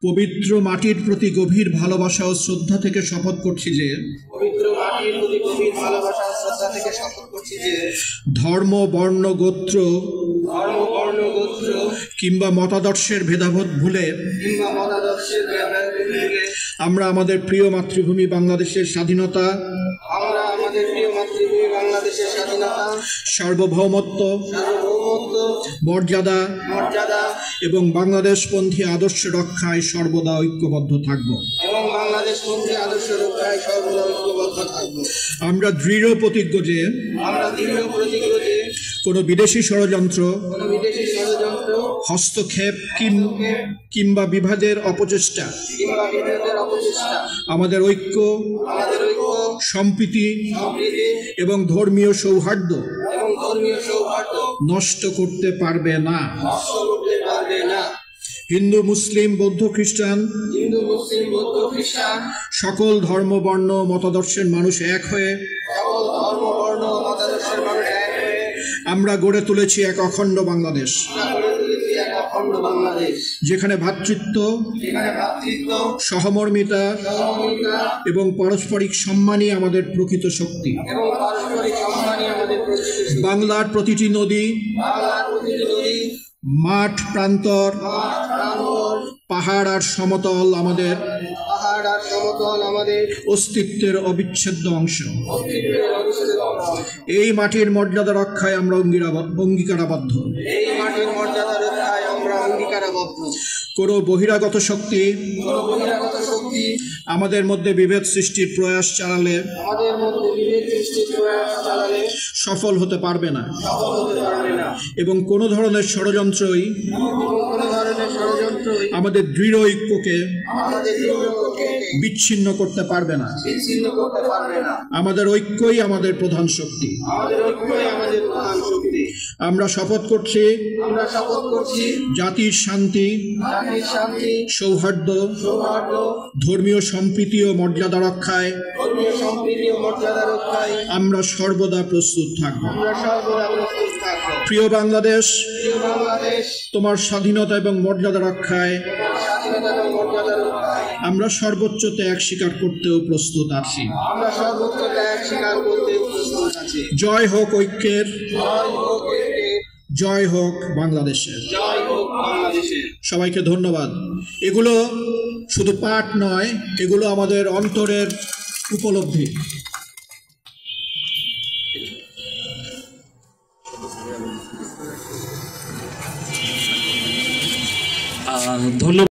পবিত্র মাটির প্রতি গভীর ভালোবাসা ও শ্রদ্ধা থেকে শপথ করছি যে ধর্ম বর্ণ গোত্র কিংবা মতাদর্শের ভেদাভেদ ভুলে আমরা আমাদের প্রিয় মাতৃভূমি বাংলাদেশের স্বাধীনতা, সার্বভৌমত্ব, মর্যাদা এবং বাংলাদেশপন্থী আদর্শ রক্ষায় সর্বদা ঐক্যবদ্ধ থাকব। আমরা দৃঢ় প্রতিজ্ঞ যে কোনো বিদেশি ষড়যন্ত্র, হস্তক্ষেপ কিংবা বিভাজের অপচেষ্টা আমাদের ঐক্য, সম্প্রীতি এবং ধর্মীয় সৌহার্দ্য নষ্ট করতে পারবে না। হিন্দু, মুসলিম, বৌদ্ধ, খ্রিস্টান সকল ধর্ম, বর্ণ, মতাদর্শের মানুষ এক হয়ে আমরা গড়ে তুলেছি এক অখণ্ড বাংলাদেশ, যেখানে ভ্রাতৃত্ব, সহমর্মিতা এবং পারস্পরিক সম্মানই আমাদের প্রকৃত শক্তি। বাংলার প্রতিটি নদী, মাঠ, প্রান্তর, পাহাড় আর সমতল আমাদের অস্তিত্বের অবিচ্ছেদ্য অংশ। এই মাটির মর্যাদা রক্ষায় আমরা অঙ্গীকারাবদ্ধ। কোনো বহিরাগত শক্তি আমাদের মধ্যে বিভেদ সৃষ্টির প্রয়াস চালালে সফল হতে পারবে না এবং কোনো ধরনের ষড়যন্ত্রই আমাদের দৃঢ় ঐক্যকে বিচ্ছিন্ন করতে পারবে না। আমাদের ঐক্যই আমাদের প্রধান শক্তি। আমরা শপথ করছি জাতির শান্তি, সৌহার্দ্য, ধর্মীয় সম্প্রীতি ও মর্যাদা রক্ষায় আমরা সর্বদা প্রস্তুত থাকব। প্রিয় বাংলাদেশ, তোমার স্বাধীনতা এবং মর্যাদা রক্ষায় আমরা সর্বোচ্চ ত্যাগ স্বীকার করতেও প্রস্তুত আছি। জয় হোক ঐক্যের, জয় হোক বাংলাদেশের। সবাইকে ধন্যবাদ। এগুলো শুধু পাঠ নয়, এগুলো আমাদের অন্তরের উপলব্ধি। ধন্যবাদ।